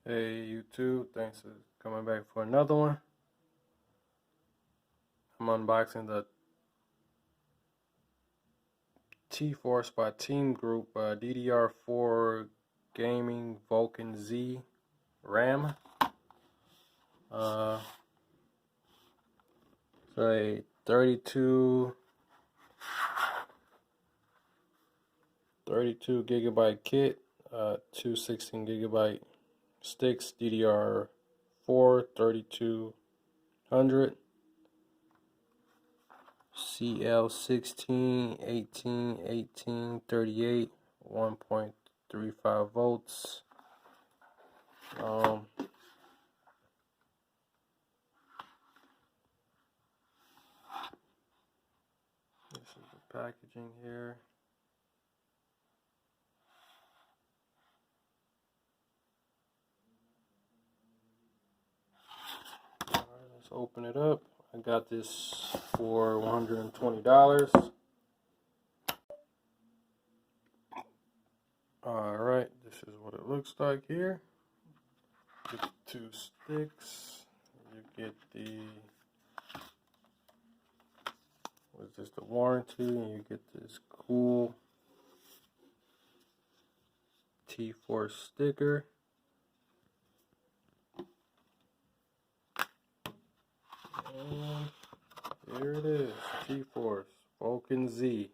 Hey YouTube, thanks for coming back for another one. I'm unboxing the T-Force by Team Group DDR4 Gaming Vulcan Z RAM. It's a 32 gigabyte kit, two 16 gigabyte sticks, DDR4 3200. CL16 18 18 38 1.35 volts. This is the packaging here. Alright, let's open it up. I got this for $120. Alright, this is what it looks like here. Get the two sticks. You get the, what is this, the warranty, and you get this cool T-Force sticker. And here it is, T-Force Vulcan Z.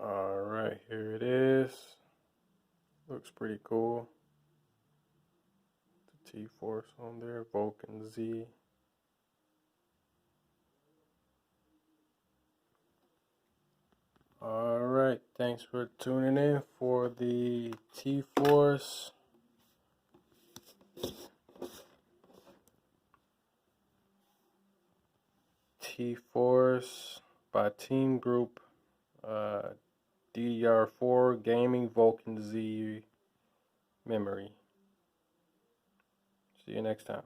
Alright, here it is. Looks pretty cool. The T-Force on there, Vulcan Z. Alright, thanks for tuning in for the T-Force by Team Group DDR4 Gaming Vulcan Z memory. See you next time.